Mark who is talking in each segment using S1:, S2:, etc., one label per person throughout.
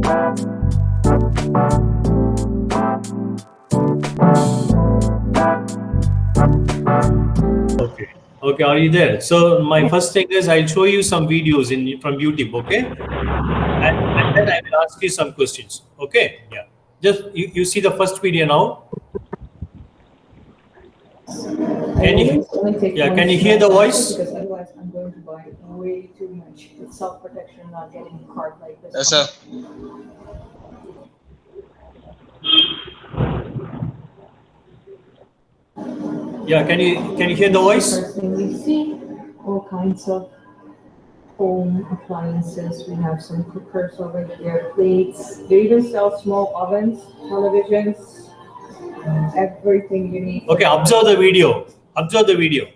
S1: Okay. Okay, are you there? So my first thing is I'll show you some videos from YouTube, okay? And then I will ask you some questions. Okay? Yeah. Just you see the first video now. Can you can you hear the voice?
S2: Because otherwise I'm going to buy way too much. It's self-protection, not getting a card like this.
S3: Yes, sir.
S1: Yeah, can you hear the voice?
S2: First thing we see, all kinds of home appliances. We have some cookers over here, plates. They even sell small ovens, televisions, everything you need.
S1: Okay, observe the video. Observe the video.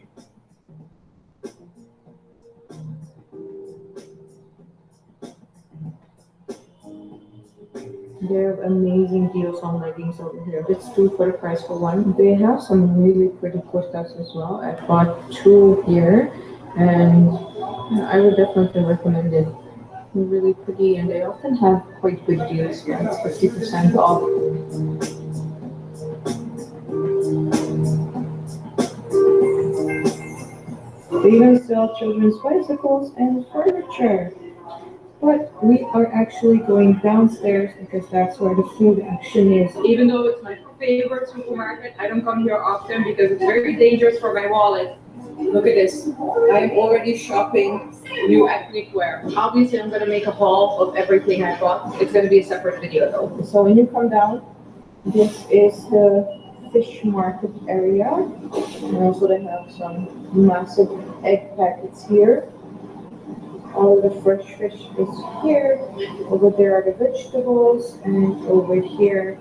S2: They have amazing deals on leggings over here. It's 2 for the price for 1. They have some really pretty kurtas as well. I bought 2 here, and I would definitely recommend it. They're really pretty, and they often have quite good deals here. It's 50% off. They even sell children's bicycles and furniture. But we are actually going downstairs because that's where the food action is. Even though it's my favorite supermarket, I don't come here often because it's very dangerous for my wallet. Look at this. I am already shopping new ethnic wear. Obviously, I'm going to make a haul of everything I bought. It's going to be a separate video though. So when you come down, this is the fish market area. And also they have some massive egg packets here. All the fresh fish is here. Over there are the vegetables, and over here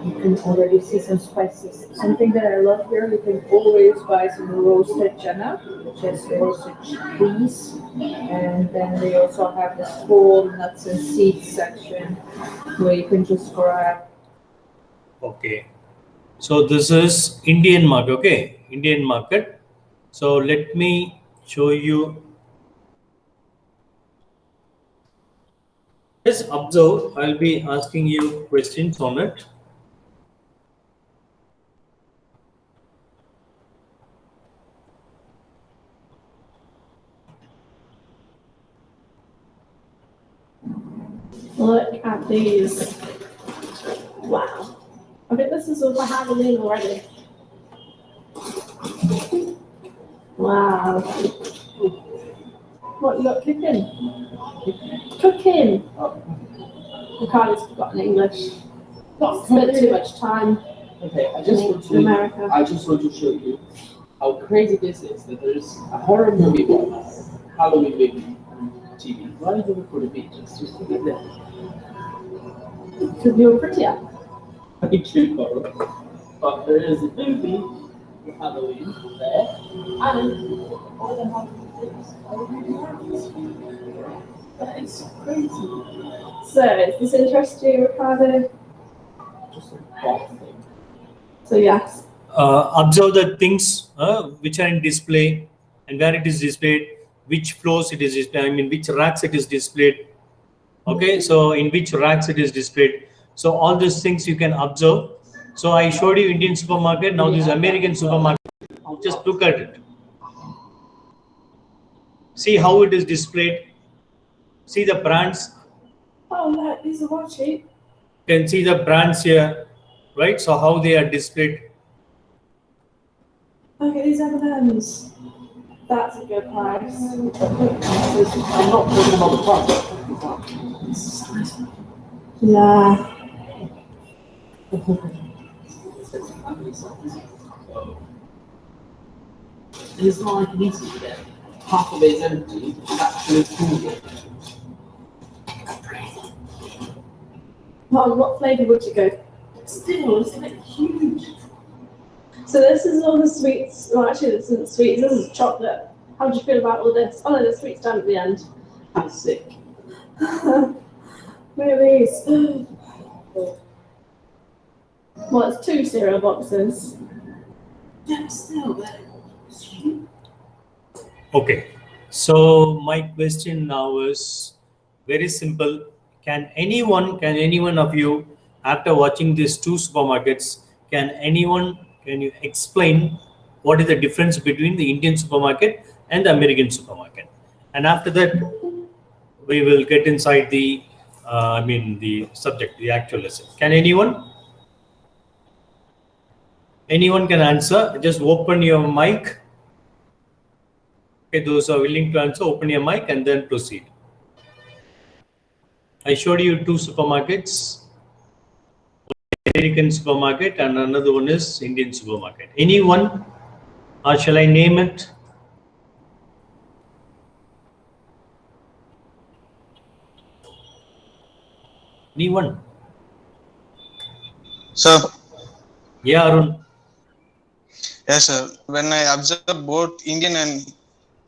S2: you can already see some spices. Something that I love here, you can always buy some roasted chana, which is roasted cheese. And then they also have this whole nuts and seeds section where you can just grab.
S1: Okay. So this is Indian market, okay? Indian market. So let me show you. Just observe, I'll be asking you questions on it.
S4: Look at these. Wow. I think this is all for Halloween already. Wow. What, you got cooking? Cooking! I can't even speak in English. Not spent too much time
S5: Okay,
S4: in America.
S5: I just want to show you how crazy this is. That there's a horror movie about Halloween movie on TV. Why do we put a beach? It's just look at that.
S4: Because you're prettier.
S5: Thank you, Coral. But there is a movie with Halloween there, and all the Halloween things. That is crazy.
S4: So, does this interest you, Ricardo?
S5: Just a box thing.
S4: So, yes.
S1: Observe the things which are in display and where it is displayed, which floors it is displayed, I mean which racks it is displayed. Okay, so in which racks it is displayed. So all these things you can observe. So I showed you Indian supermarket, now this American supermarket. Just look at it. See how it is displayed. See the brands.
S4: Oh, look, these are what cheap.
S1: You can see the brands here, right? So how they are displayed.
S4: Look at these M&Ms. That's a good price.
S5: I'm not talking about the price.
S4: Yeah.
S5: And it's not like it needs to be there. Half of it is empty. It's actually full.
S4: What flavour would you go?
S5: Still, it's like huge.
S4: So this is all the sweets. Well, actually, this isn't sweets. This is chocolate. How do you feel about all this? Oh no, the sweets done at the end.
S5: I'm sick.
S4: Look at these. Well, it's 2 cereal boxes.
S5: Yeah, still, it's huge.
S1: Okay, so my question now is very simple. Can anyone of you, after watching these two supermarkets, can you explain what is the difference between the Indian supermarket and the American supermarket? And after that, we will get inside the the subject, the actual lesson. Can anyone can answer? Just open your mic. Okay, those are willing to answer, open your mic and then proceed. I showed you two supermarkets, American supermarket and another one is Indian supermarket. Anyone, or shall I name it? Anyone?
S3: Sir,
S1: Yeah, Arun.
S3: yes, sir. When I observe both Indian and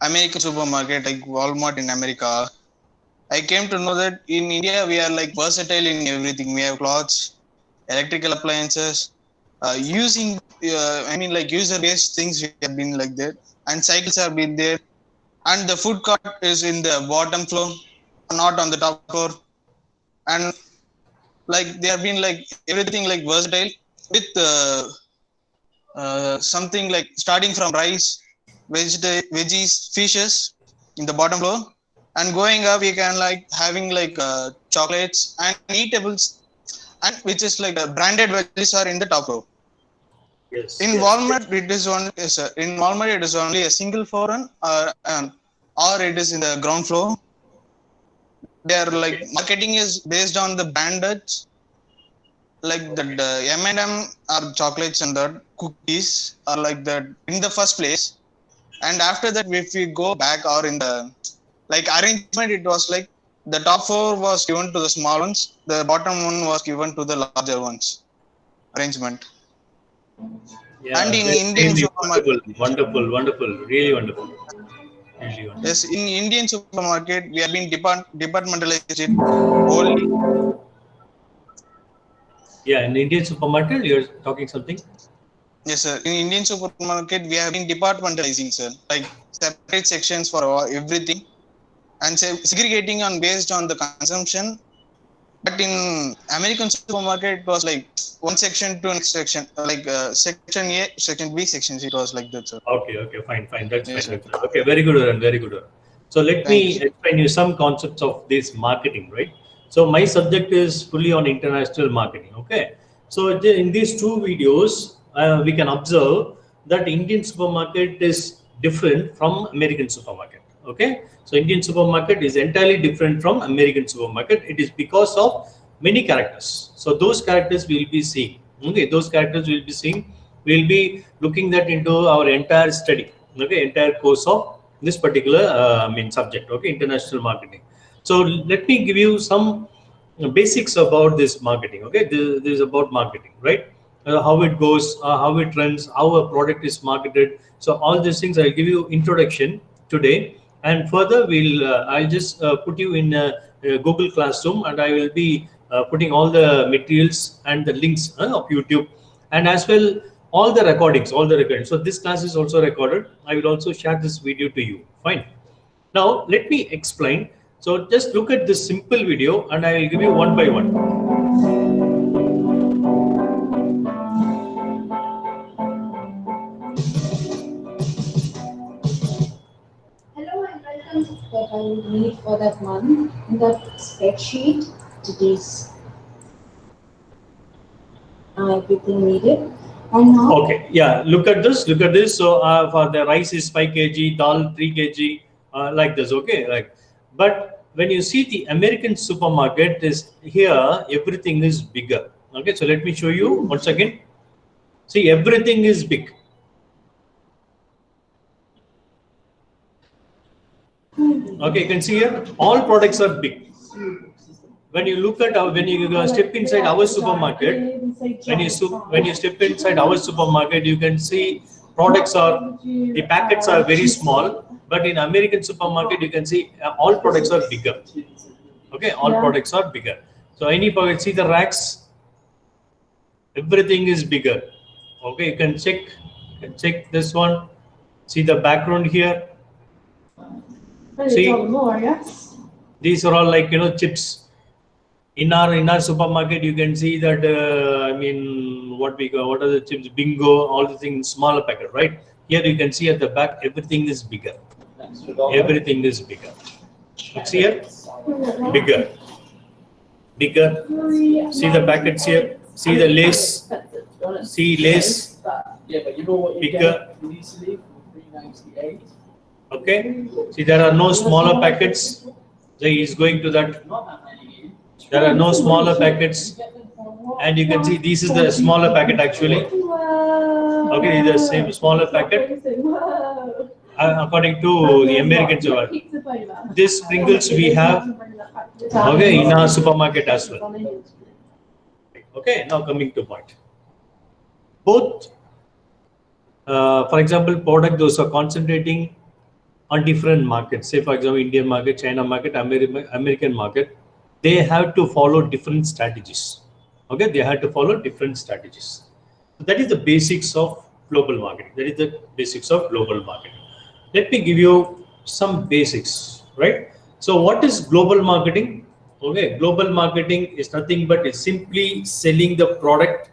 S3: American supermarket, like Walmart in America, I came to know that in India we are like versatile in everything. We have clothes, electrical appliances, using like user-based things we have been like that, and cycles have been there, and the food court is in the bottom floor, not on the top floor, and like they have been like everything like versatile with something like starting from rice, veggies, fishes in the bottom floor, and going up we can like having like chocolates and eatables, and which is like branded veggies are in the top floor.
S1: Yes.
S3: In
S1: yes.
S3: Walmart, it is only in Walmart it is only a single floor, or it is in the ground floor. Their like marketing is based on the branded, like the M&M or chocolates and the cookies are like that in the first place, and after that if we go back or in the like arrangement, it was like the top floor was given to the small ones, the bottom one was given to the larger ones arrangement.
S1: Yeah,
S3: And in
S1: that's
S3: Indian
S1: really
S3: supermarket,
S1: wonderful, really wonderful. Really wonderful.
S3: yes, in Indian supermarket we have been departmentalized it wholly.
S1: Yeah, in Indian supermarket, you're talking something?
S3: Yes, sir. In Indian supermarket, we have been departmentalizing, sir, like separate sections for everything, and segregating on based on the consumption. But in American supermarket, it was like one section to next section, like section A, section B, section C. It was like that, sir.
S1: Okay, fine. That's
S3: Yes,
S1: fine.
S3: sir.
S1: Okay, very good, Arun, very good. Arun. So let
S3: Thank
S1: me
S3: you.
S1: explain you some concepts of this marketing, right? So my subject is fully on international marketing. Okay, so in these two videos, we can observe that Indian supermarket is different from American supermarket. Okay, so Indian supermarket is entirely different from American supermarket. It is because of many characters. So those characters we will be seeing. Okay, those characters we will be seeing. We will be looking that into our entire study. Okay, entire course of this particular subject. Okay, international marketing. So let me give you some basics about this marketing. Okay, this is about marketing, right? How it goes, how it runs, how a product is marketed. So all these things I'll give you introduction today, and further I'll just put you in Google Classroom, and I will be putting all the materials and the links of YouTube, and as well all the recordings. So this class is also recorded. I will also share this video to you. Fine. Now let me explain. So just look at this simple video, and I will give you one by one.
S6: Hello and welcome to what I will need for that month. In that spreadsheet, it is everything needed. And now,
S1: Okay, yeah, look at this. So for the rice is 5 kg, dal 3 kg, like this. Okay, like, but when you see the American supermarket is here, everything is bigger. Okay, so let me show you once again. See, everything is big. Okay, you can see here, all products are big. When you look at when you step inside our supermarket, when you step inside our supermarket, you can see the packets are very small, but in American supermarket you can see all products are bigger. Okay, all products are bigger. So any product, see the racks, everything is bigger. Okay, you can check this one. See the background here. See,
S4: More, yes.
S1: these are all like chips. In our supermarket, you can see that I mean, what are the chips? Bingo, all the things, smaller packet, right? Here you can see at the back, everything is bigger. Everything is bigger. It's here, bigger. See the packets here. See the lace. See lace.
S5: Yeah, but you know what you
S1: Bigger.
S5: get easily for $3.98?
S1: Okay. See, there are no smaller packets. So he is going to that.
S5: Not that many.
S1: There are no smaller packets, and you can see this is the smaller packet actually. Okay, the same smaller packet. According to the Americans, this Pringles we have okay in our supermarket as well. Okay, now coming to point. Both, for example, product those are concentrating on different markets. Say for example, Indian market, China market, American market. They have to follow different strategies. Okay, they have to follow different strategies. So that is the basics of global marketing. That is the basics of global marketing. Let me give you some basics, right? So what is global marketing? Okay, global marketing is nothing but it's simply selling the product,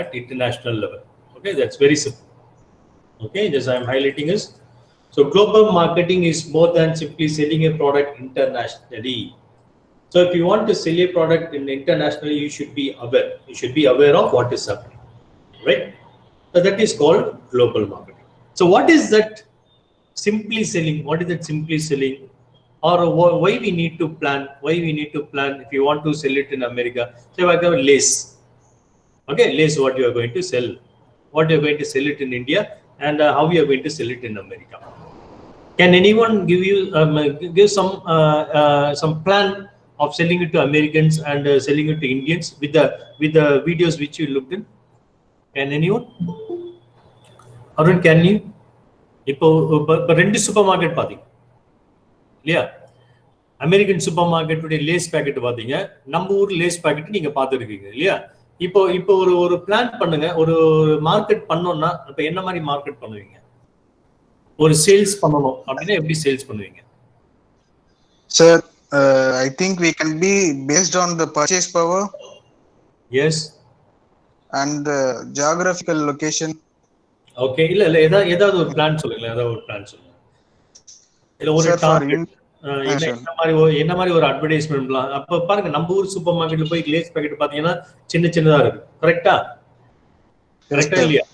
S1: at international level. Okay, that's very simple. Okay, just I'm highlighting is. So global marketing is more than simply selling a product internationally. So if you want to sell a product internationally, you should be aware. You should be aware of what is happening, right? So that is called global marketing. So what is that simply selling? What is that simply selling? Or why we need to plan? Why we need to plan if you want to sell it in America? Say like a lace. Okay, lace what you are going to sell. What you are going to sell it in India and how you are going to sell it in America. Can anyone give you give some plan of selling it to Americans and selling it to Indians with the videos which you looked in? Can anyone? Arun, can you? இப்போ ரெண்டு super market பாத்தீங்க இல்லையா? American super மார்க்கெட்டுடைய Lay's packet பாத்தீங்க, நம்ம ஊர் Lay's packet நீங்க பாத்துருக்கீங்க இல்லையா? இப்போ ஒரு பிளான் பண்ணுங்க, ஒரு மார்க்கெட் பண்ணோம்னா அப்ப என்ன மாதிரி மார்க்கெட் பண்ணுவீங்க? ஒரு சேல்ஸ் பண்ணணும் அப்படின்னா எப்படி சேல்ஸ் பண்ணுவீங்க?
S3: Sir, I think we can be based on the purchase power.
S1: Yes.
S3: And the geographical location.
S1: Okay, இல்ல ஏதாவது ஒரு பிளான் சொல்லுங்க. இல்ல ஒரு டார்கெட் என்ன மாதிரி ஒரு அட்வர்டைஸ்மென்ட் பிளான். அப்ப பாருங்க நம்ம ஊர் சூப்பர் மார்க்கெட்ல போய் லேஸ் பாக்கெட் பாத்தீங்கன்னா சின்னதா இருக்கு. கரெக்ட்டா இல்லையா?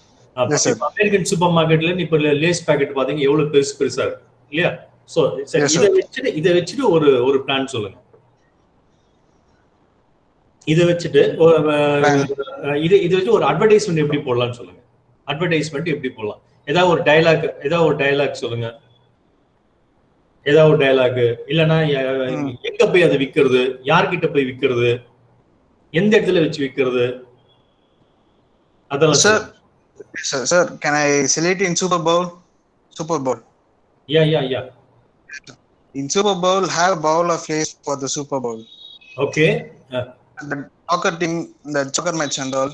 S1: அமெரிக்கன் சூப்பர் மார்க்கெட்ல இப்ப லேஸ் பாக்கெட் பாத்தீங்க எவ்வளவு பெருசா இருக்கு இல்லையா? சோ இதை வச்சுட்டு ஒரு பிளான் சொல்லுங்க. இதை வச்சுட்டு இதை வச்சு ஒரு அட்வர்டைஸ்மெண்ட் எப்படி போடலாம்னு சொல்லுங்க. அட்வர்டைஸ்மெண்ட் எப்படி போடலாம்? ஏதாவது ஒரு டயலாக் சொல்லுங்க. ஏதாவது ஒரு டயலாக் இல்லைன்னா எங்க போய் அதை விற்கிறது, யார்கிட்ட போய் விற்கிறது, எந்த இடத்துல வச்சு விற்கிறது, அதெல்லாம்.
S3: Sir, can I sell it in Super Bowl?
S1: Yeah.
S3: In Super Bowl, have a bowl of lace for the Super Bowl.
S1: Okay.
S3: The soccer team, the soccer match and all,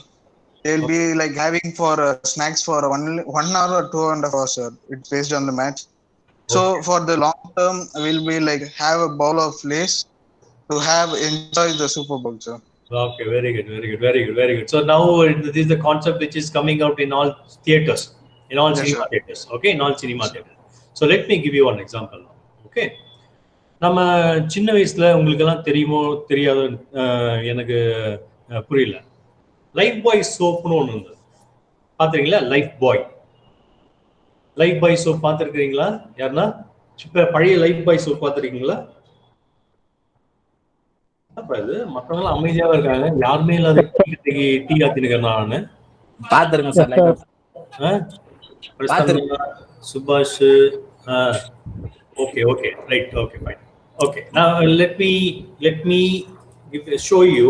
S3: they'll be like having for snacks for 1 hour or 2.5 hours, sir. It's based on the match. So for the long term, we'll be like have a bowl of lace to enjoy the Super Bowl, sir.
S1: Okay, very good. So now this is the concept which is coming out in all theaters, in all cinema theaters. Okay, in all cinema theaters. So let me give you one example. Okay, நம்ம சின்ன வயசுல உங்களுக்கு எல்லாம் தெரியுமோ தெரியாதோ எனக்கு புரியல. Life பாய் சோப்னு ஒன்று இருந்தது, பார்த்துருக்கீங்களா? லைஃப் பாய் சோப் பார்த்துருக்கீங்களா? யாருன்னா பழைய லைஃப் பாய் சோப் பார்த்துருக்கீங்களா? இது மற்றவங்க அமைதியாவா இருக்காங்க, யாருமே இல்லாத டீ ஆத்தினுக்கிறேன் நானு.
S7: பாத்துருங்க சார்.
S1: சுபாஷ். Okay, right. Okay, fine. Okay, now let me show you.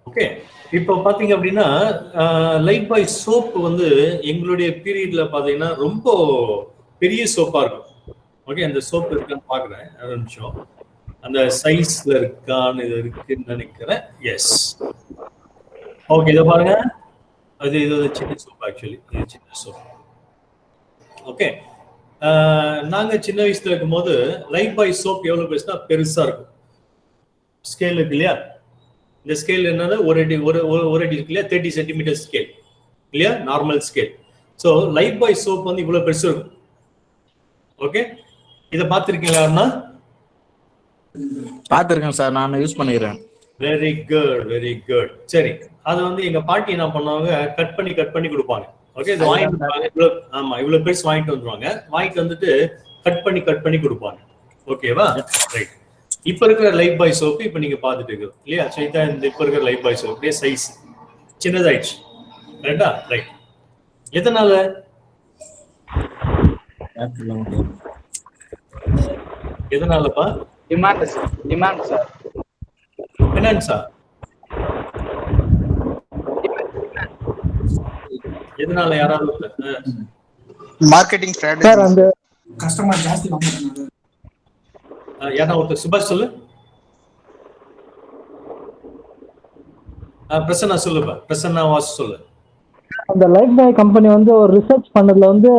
S1: Okay, இப்போ பாத்தீங்க அப்படின்னா லைஃப் பாய் சோப் வந்து எங்களுடைய பீரியட்ல பாத்தீங்கன்னா ரொம்ப பெரிய சோப்பா இருக்கும். ஓகே, அந்த சோப் இருக்கான்னு பாக்குறேன், ஒரு நிமிஷம். அந்த சைஸ்ல இருக்கான்னு இருக்குன்னு நினைக்கிறேன். எஸ், ஓகே, இதை பாருங்க. இது சின்ன சோப். ஆக்சுவலி இது சின்ன சோப். ஓகே, நாங்க சின்ன வயசுல இருக்கும்போது லைஃப் பாய் சோப் எவ்வளவு பெருசுனா பெருசா இருக்கும். ஸ்கேல் இருக்கு இல்லையா, இந்த ஸ்கேல் என்னன்னா ஒரு அடி இருக்கு இல்லையா, 30 சென்டிமீட்டர் ஸ்கேல் இல்லையா, நார்மல் ஸ்கேல். ஸோ லைஃப் பாய் சோப் வந்து இவ்வளவு பெருசு இருக்கும். ஓகே, இதை பார்த்துருக்கீங்களா?
S7: பார்த்துருக்கேன் சார், நான் யூஸ் பண்ணிக்கிறேன்.
S1: Very good, very good. சரி, அது வந்து எங்க பாட்டி என்ன பண்ணுவாங்க, கட் பண்ணி கொடுப்பாங்க. ஓகே, இது வாங்கிட்டு ஆமா இவ்வளவு பெருசு வாங்கிட்டு வந்துருவாங்க. வாங்கிட்டு வந்துட்டு கட் பண்ணி கொடுப்பாங்க. ஓகேவா? ரைட். இப்ப இருக்கிற லைஃப் பாய் சோப்பு இப்ப நீங்க பாத்துட்டு இருக்கோம் இல்லையா? ஸோ இதான் இந்த இப்ப இருக்கிற லைஃப் பாய் சோப்புடைய சைஸ் சின்னதாயிடுச்சு. ரைட்டா? ரைட். எதனால? எதனாலப்பா?
S8: Demand sir.
S1: ஃபினான்ஸா? எதனால? யாராவது
S3: மார்க்கெட்டிங் ஸ்ட்ராட்டஜி
S9: சார், அந்த கஸ்டமர் ஜாஸ்தி வாங்குறாங்க.
S1: யாரா ஒருத்தர் சுபாஷ் சொல்லு. பிரசன்னா சொல்லுப்பா. பிரசன்னா வாஸ் சொல்லு.
S9: அந்த லைஃப் பாய் கம்பெனி வந்து ஒரு ரிசர்ச் பண்ணதுல வந்து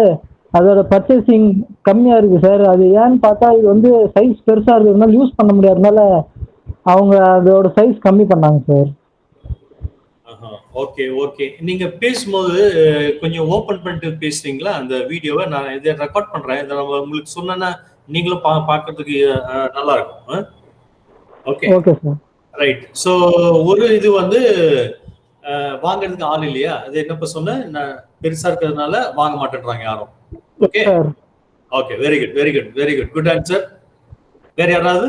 S9: அதோட பர்ச்சேசிங் கம்மியா இருக்கு சார். அது ஏன்னு பார்த்தா இது வந்து சைஸ் பெருசா இருக்கிறதுனால யூஸ் பண்ண முடியாதனால அவங்க அதோட சைஸ் கம்மி பண்ணாங்க சார்.
S1: ஓகே ஓகே, நீங்க பேசும்போது கொஞ்சம் ஓபன் பண்ணிட்டு பேசுறீங்களா? அந்த வீடியோவை நான் இதை ரெக்கார்ட் பண்றேன். இதை நம்ம உங்களுக்கு சொன்னா நீங்களும் பார்க்கறதுக்கு நல்லா இருக்கும். Okay
S9: okay sir.
S1: Right. So ஒரு இது வந்து வாங்குறதுக்கு ஆள் இல்லையா, அது என்னப்ப சொன்ன, பெருசா இருக்கிறதுனால வாங்க மாட்டேன்றாங்க யாரும். Okay okay, very good very good very good, good answer. வேற யாராவது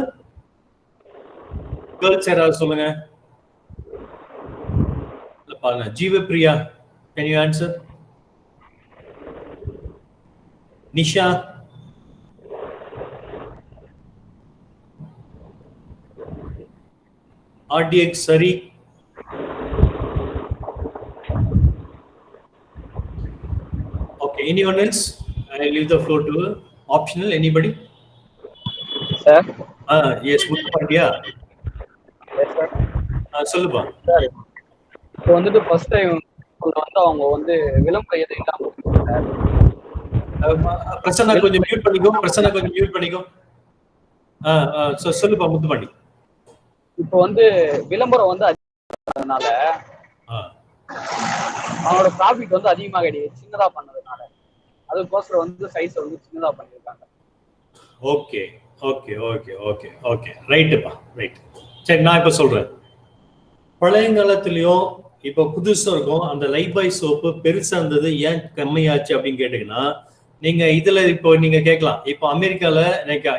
S1: கேர்ள்ஸ் யாராவது சொல்லுங்க. பாருங்க, Jeevapriya, can you answer? Nisha, RDX சரி, okay, anyone else? I leave the floor to optional. Anybody?
S8: Sir.
S1: Yes, Muthupandiya.
S8: Yes sir.
S1: சொல்லுப்பா.
S8: சார், இப்போ வந்துட்டு first time வந்து அவங்க வந்து விளம்பரம் எதுவும் இல்லாம
S1: பிரசன்னா கொஞ்சம் மியூட் பண்ணிக்கோ. பிரசன்னா கொஞ்சம் மியூட் பண்ணிக்கோ. சொல்லுப்பா முத்துப்பாண்டி.
S8: இப்போ வந்து விளம்பரம் வந்து அதிகமானதுனால அவங்களோட ப்ராஃபிட் வந்து அதிகமாக சின்னதா பண்ணதுனால அதுக்கோசரம் வந்து சைஸ் வந்து சின்னதா பண்ணிருக்காங்க.
S1: Okay okay okay okay okay, ரைட்டுப்பா, ரைட். சரி, நான் இப்ப சொல்றேன். பழையங்காலத்திலயும் இப்போ புதுசா இருக்கும். அந்த லைஃப் பாய் சோப்பு பெருசா இருந்தது, ஏன் கம்மியாச்சு அப்படின்னு கேட்டீங்கன்னா, நீங்க இதுல இப்போ நீங்க கேட்கலாம், இப்போ அமெரிக்கால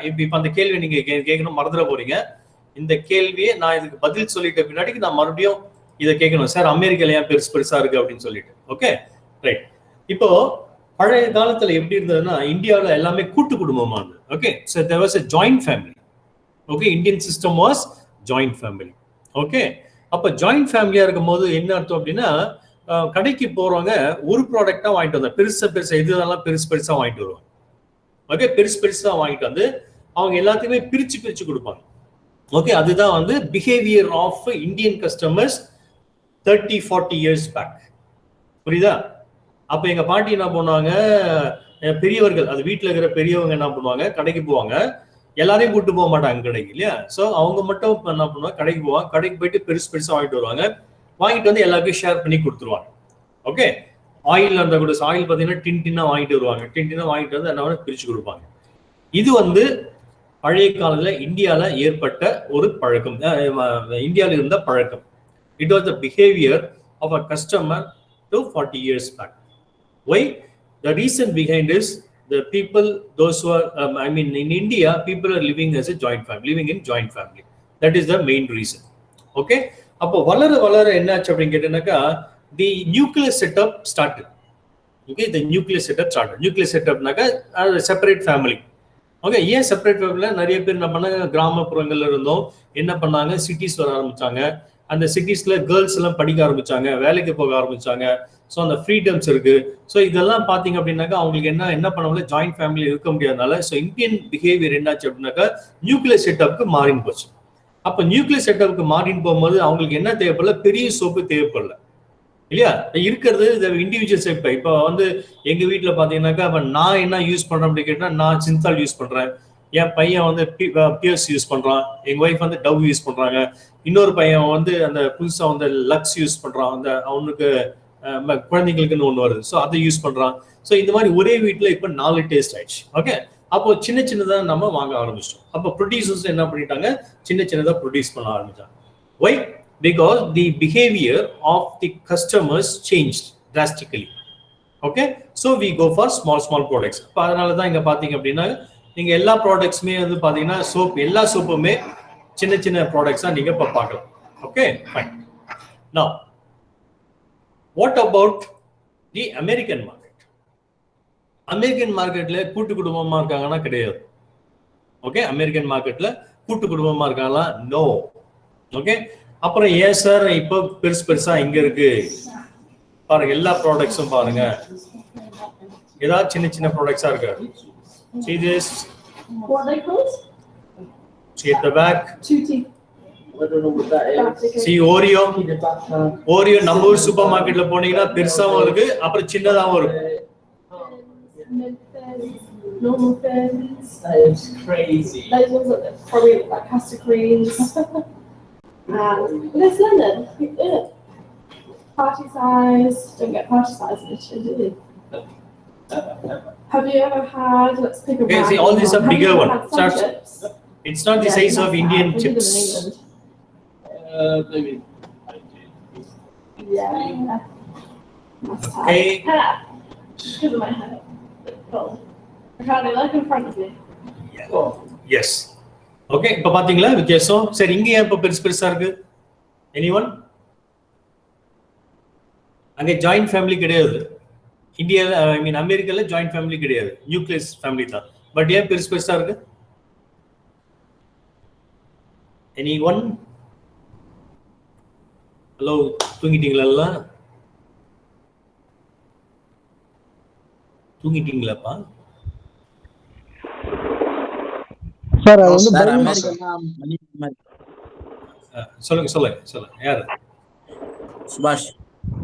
S1: இப்ப அந்த கேள்வி நீங்க கேட்கணும், மறந்துட போறீங்க. இந்த கேள்வியை நான் இதுக்கு பதில் சொல்லிட்ட பின்னாடி நான் மறுபடியும் இதை கேட்கணும், சார் அமெரிக்கால ஏன் பெருசா இருக்கு அப்படின்னு சொல்லிட்டு. Okay right. இப்போ பழைய காலத்துல எப்படி இருந்ததுன்னா, இந்தியாவில் எல்லாமே கூட்டு குடும்பமா இருந்தது. Okay, so there was a joint family. Okay, Indian system was joint family. Okay, அப்ப ஜாயிண்ட் ஃபேமிலியா இருக்கும் போது என்ன அர்த்தம் அப்படின்னா, கடைக்கு போறவங்க ஒரு ப்ராடக்டா வாங்கிட்டு வந்தாங்க, பெருசா இதெல்லாம் பெருசா வாங்கிட்டு வருவாங்க. ஓகே, பெருசா வாங்கிட்டு வந்து அவங்க எல்லாத்தையுமே பிரிச்சு கொடுப்பாங்க. ஓகே, அதுதான் வந்து behaviour of Indian customers 30-40 years back. புரியுதா? அப்ப எங்க பாட்டி என்ன பண்ணுவாங்க, பெரியவர்கள், அது வீட்டுல இருக்கிற பெரியவங்க என்ன பண்ணுவாங்க, கடைக்கு போவாங்க. எல்லாரையும் கூட்டு போக மாட்டாங்க கடைக்கு இல்லையா. சோ அவங்க மட்டும் என்ன பண்ணுவாங்க, கடைக்கு போவாங்க. கடைக்கு போயிட்டு பெருசா வாங்கிட்டு வருவாங்க. வாங்கிட்டு வந்து எல்லாருக்கும் ஷேர் பண்ணி கொடுத்துருவாங்க. ஓகே, ஆயில் அந்த கூட ஆயில் பாத்தீங்கன்னா டின்னா வாங்கிட்டு வருவாங்க. டின்னா வாங்கிட்டு வந்து என்ன பிரிச்சு கொடுப்பாங்க. இது வந்து பழைய காலத்துல இந்தியால ஏற்பட்ட ஒரு பழக்கம், இந்தியாவில் இருந்த பழக்கம். It was the behaviour of a customer to 40 years back. Why? The reason behind is the people, those who are, in India, people are living as a joint family, living in joint family. That is the main reason. Okay? அப்போ வளர என்னாச்சு அப்படின்னு கேட்டீங்கன்னாக்கா, the nuclear setup started. Okay, the nuclear setup started. Nuclear setupனாக்கா separate family. Okay, ஏன் separate ஃபேமிலில நிறைய பேர் என்ன பண்ணாங்க, கிராமப்புறங்கள்ல இருந்தோம் என்ன பண்ணாங்க, சிட்டிஸ் வர ஆரம்பிச்சாங்க. அந்த சிட்டிஸ்ல கேர்ள்ஸ் எல்லாம் படிக்க ஆரம்பிச்சாங்க, வேலைக்கு போக ஆரம்பிச்சாங்க. ஸோ அந்த ஃப்ரீடம்ஸ் இருக்கு. ஸோ இதெல்லாம் பாத்தீங்க அப்படின்னாக்கா அவங்களுக்கு என்ன பண்ண முடியல, ஜாயிண்ட் ஃபேமிலி இருக்க முடியாதனால ஸோ இந்தியன் பிஹேவியர் என்னாச்சு அப்படின்னாக்கா நியூக்ளியர் செட்டப்புக்கு மாறின்னு போச்சு. அப்போ நியூக்ளியர் செட்டப்புக்கு மாறின்னு போகும்போது அவங்களுக்கு என்ன தேவைப்படல, பெரிய சோப்பு தேவைப்படல. இல்லையா? இருக்கிறது இண்டிவிஜுவல் செட். இப்போ வந்து எங்க வீட்டுல பாத்தீங்கன்னாக்கா நான் என்ன யூஸ் பண்றேன் அப்படின்னு கேட்டா, நான் சிந்தால் யூஸ் பண்றேன், என் பையன் வந்து பியர்ஸ் யூஸ் பண்றான், எங்க ஒய்ஃப் வந்து டவ் யூஸ் பண்றாங்க, இன்னொரு பையன் வந்து அந்த புதுசா வந்து லக்ஸ் யூஸ் பண்றான், அந்த அவனுக்கு குழந்தைங்களுக்குன்னு ஒண்ணு வருது, ஸோ அதை யூஸ் பண்றான். ஸோ இந்த மாதிரி ஒரே வீட்டுல இப்ப 4 டேஸ்ட் ஆயிடுச்சு. ஓகே, அப்போ சின்ன சின்னதா நம்ம வாங்க ஆரம்பிச்சிட்டோம். அப்போ ப்ரொடியூசர்ஸ் என்ன பண்ணிட்டாங்க, சின்ன சின்னதா ப்ரொடியூஸ் பண்ண ஆரம்பிச்சாங்க. Y? Because the behavior of the customers changed drastically. Okay, so we go for small products. இப்போ அதனால தான் இங்க பாத்தீங்க அப்படின்னா நீங்க எல்லா ப்ராடக்ட்ஸுமே வந்து பாத்தீங்கன்னா சோப், எல்லா சோப்புமே சின்ன சின்ன ப்ராடக்ட்ஸா நீங்க இப்போ பார்க்கலாம். Okay, fine. Now, what about the American market? American மார்க்கெட்ல கூட்டு குடும்பமா இருக்காங்கன்னா கிடையாது. ஓகே, அமெரிக்கன் மார்க்கெட்ல கூட்டு குடும்பமா இருக்காங்களா? நோ. ஓகே, அப்புறம் ஏன் சார் இப்போ பெருசா இங்க இருக்கு பாருங்க, எல்லா ப்ராடக்ட்ஸும் பாருங்க, ஏதாவது சின்ன சின்ன ப்ராடக்ட்ஸா இருக்கு. See this?
S4: What are they called?
S1: See at the back.
S4: Tutti.
S5: I don't know what that is.
S1: See Oreo. Oreo நம்ம ஊர் சூப்பர் மார்க்கெட்ல போனீங்கன்னா பெருசாவும் இருக்கு, அப்புறம் சின்னதாவும் இருக்கு.
S4: Normal thins.
S5: That is crazy.
S4: Those ones that probably look like custard creams. There's London. Yeah. Party size. Don't get party size in this, do you? Have you ever had? Let's pick a
S1: Okay,
S4: brand.
S1: see, all these are
S4: Have
S1: bigger
S4: you ever
S1: one.
S4: had sun
S1: Starts-
S4: chips?
S1: It's not the
S4: Yeah,
S1: size
S4: you
S1: of
S4: must
S1: Indian
S4: have. We live
S1: chips.
S4: in England.
S5: Maybe.
S4: Yeah. Must have.
S1: Okay.
S4: Hello. Because of my hair. Cool. Ricardo, look in front of you.
S1: Yes. Okay, இப்ப பாத்தீங்களா வித்தியாசம்? சரி, இங்க ஏன் இப்ப பெருசா இருக்கு? Anyone? அங்க ஜாயிண்ட் ஃபேமிலி கிடையாது. இந்தியால, ஐ மீன் அமெரிக்கால ஜாயிண்ட் ஃபேமிலி கிடையாது, நியூக்ளியஸ் ஃபேமிலி தான். பட் ஏன் பெருசா இருக்கு? எனிவன்? ஹலோ, தூங்கிட்டீங்களா எல்லாம்? தூங்கிட்டீங்களாப்பா?
S9: சார் அது வந்து
S7: சார்
S9: பயங்கர-
S7: அமெரிக்கா மணி மாதிரி.
S1: சொல்லுங்க யாரு?
S7: சுபாஷ்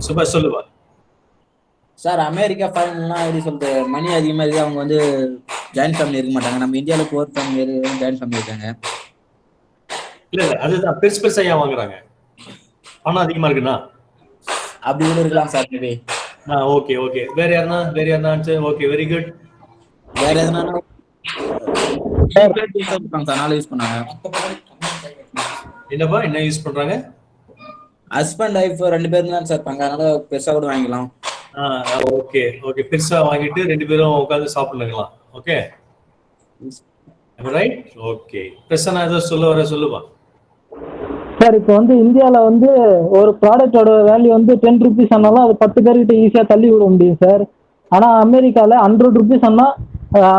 S1: சுபாஷ் சொல்லுவா.
S7: சார், அமெரிக்கா ஃபாரின்லாம் எப்படி சொல்றது, மணி அதிகமா இருக்கு, அவங்க வந்து ஜாயின்ட் ஃபேமிலி இருக்க மாட்டாங்க. நம்ம இந்தியாவில் புவர் ஃபேமிலி ஜாயின்ட் ஃபேமிலி இருக்காங்க.
S1: இல்ல அதுதான் பெருசா ஏன் வாங்குறாங்க? பணம் அதிகமா இருக்குன்னா?
S7: அப்படி கூட இருக்கலாம் சார். Maybe
S1: okay. வேற யாருன்னா ஆன்சர்? Okay, very good.
S7: வேற எதுனா இருப்பாங்க சார், நாளை யூஸ் பண்ணாங்க.
S1: என்னப்பா, என்ன யூஸ் பண்றாங்க?
S7: ஹஸ்பண்ட் ஒய்ஃப் 2 பேரும் தான் சார் இருப்பாங்க, அதனால பெருசா கூட வாங்கிக்கலாம்.
S1: ஓகே, பெருசா வாங்கிட்டு 2 பேரும் உட்கார்ந்து சாப்பிடலாம். Okay, right. ஓகே, பிரசன்னா ஏதோ சொல்லுவா.
S9: சார் இப்போ வந்து இந்தியாவில் வந்து ஒரு ப்ராடக்டோட வேல்யூ வந்து 10 ருபீஸ் ஆனாலும் அது 10 பேர்கிட்ட ஈஸியாக தள்ளி விட முடியும் சார். ஆனால் அமெரிக்காவில் 100 ருபீஸ் ஆனால்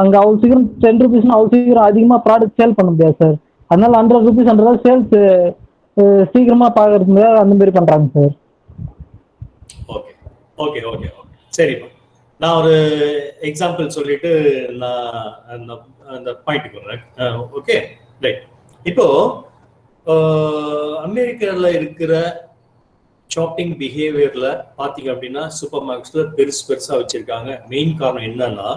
S9: அங்கே அவ்வளோ சீக்கிரம் 10 ருபீஸ்னா அவ்வளோ சீக்கிரம் அதிகமாக ப்ராடக்ட் சேல் பண்ண முடியாது சார். அதனால 100 ருபீஸ்ன்றதால சேல்ஸ் சீக்கிரமாக பார்க்கறதுக்கு அந்த மாதிரி பண்ணுறாங்க சார்.
S1: ஓகே. சரிப்பா, நான் ஒரு எக்ஸாம்பிள் சொல்லிட்டு நான் அந்த பாயிண்ட்டுக்கு வரேன். Okay, right. இப்போ அமெரிக்கால இருக்கிற ஷாப்பிங் பிஹேவியர்ல பாத்தீங்க அப்படின்னா சூப்பர் மார்க்கெட்ஸ்ல பெருசா வச்சிருக்காங்க. மெயின் காரணம் என்னன்னா,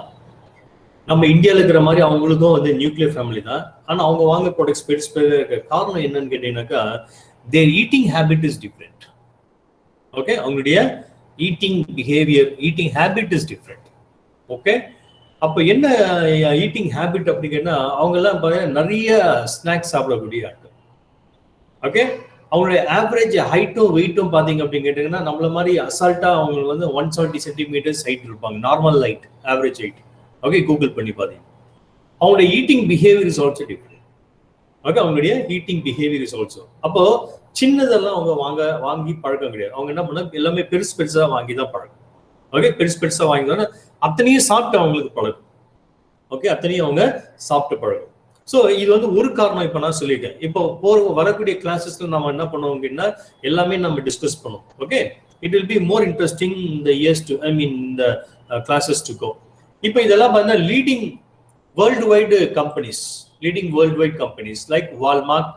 S1: நம்ம இந்தியாவில் இருக்கிற மாதிரி அவங்களுக்கும் வந்து நியூக்ளியர் ஃபேமிலி தான். ஆனா அவங்க வாங்க ப்ராடக்ட்ஸ் பெருசு இருக்க காரணம் என்னன்னு கேட்டீங்கன்னாக்கா, their eating habit is different. Okay, அவங்களுடைய eating behaviour, eating habit is different. Okay, அப்போ என்ன ஈட்டிங் ஹேபிட் அப்படிங்கன்னா, அவங்க எல்லாம் நிறைய ஸ்நாக்ஸ் சாப்பிடக்கூடிய ஆட்கள். ஓகே, அவங்களுடைய ஆவரேஜ் ஹைட்டும் வெயிட்டும் பாத்தீங்க அப்படின்னு கேட்டீங்கன்னா, நம்மள மாதிரி அசால்ட்டா அவங்க வந்து 170 சென்டிமீட்டர்ஸ் ஹைட் இருப்பாங்க, normal height, average height. Okay, Google பண்ணி பாத்தீங்க. அவங்களுடைய eating behaviour is also different. Okay, அவங்களுடைய ஈட்டிங் பிஹேவியர் இஸ் ஆல்சோ. அப்போ சின்னதெல்லாம் அவங்க வாங்கி பழக்கம் கிடையாது. அவங்க என்ன பண்ண, எல்லாமே பெருசா வாங்கி தான் பழக்கம். ஓகே, பெருசா வாங்கி தான் அத்தனையும் சாப்பிட்டு அவங்களுக்கு பழக்கம். ஓகே, அத்தனையும் அவங்க சாப்பிட்டு பழக்கம். ஸோ இது வந்து ஒரு காரணம். இப்போ நான் சொல்லிட்டேன். இப்போ வரக்கூடிய கிளாஸஸ்ல நம்ம என்ன பண்ணுவோம் அப்படின்னா, எல்லாமே நம்ம டிஸ்கஸ் பண்ணுவோம். Okay, it will be more interesting இந்த இயர்ஸ் டு, ஐ மீன் இந்த கிளாஸஸ் டு கோ. இப்போ இதெல்லாம் பார்த்தீங்கன்னா leading world wide companies like Walmart,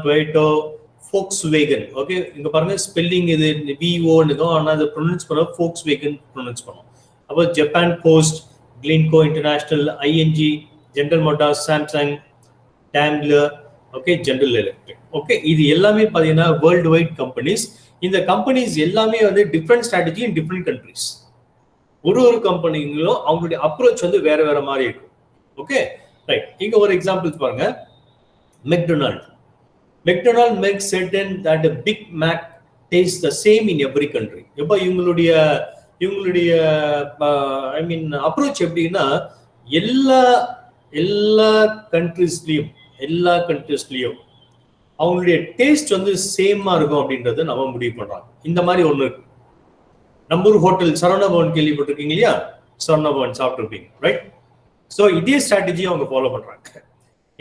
S1: Toyota, Volkswagen. Okay, இங்க பாருங்க ஸ்பெல்லிங் இது VO னுக்கு, ஆனா அது ப்ரொனன்ஸ் பண்ண Volkswagen ப்ரொனன்ஸ் பண்ணும். அப்போ ஜப்பான் போஸ்ட், கிளின்கோ international, ING, General Motors, Samsung, Daimler, okay, General Electric. Okay, இது எல்லாமே பாத்தீங்கன்னா வேர்ல்டு வைட் கம்பெனிஸ். இந்த கம்பெனிஸ் எல்லாமே வந்து different strategy in different countries. ஒரு கம்பெனிங்களும் அவங்களுடைய அப்ரோச் வந்து வேற வேற மாதிரி இருக்கும். Okay, right. இங்க ஒரு எக்ஸாம்பிள் பாருங்க. McDonald makes certain that a Big Mac tastes the same in every country. எப்ப இவங்களுடைய ஐ மீன் அப்ரோச் எப்படின்னா எல்லா கண்ட்ரீஸ்லயும் அவங்களுடைய டேஸ்ட் வந்து சேமா இருக்கும் அப்படின்றத நம்ம முடிவு பண்றாங்க. இந்த மாதிரி ஒண்ணு இருக்கு. நம்ம ஒரு ஹோட்டல் சரவணபவன் கேள்விப்பட்டிருக்கீங்க இல்லையா? சரவணபவன் சாப்பிட்டுருப்பீங்க, ரைட்? ஸோ இதே ஸ்ட்ராட்டஜி அவங்க ஃபாலோ பண்றாங்க.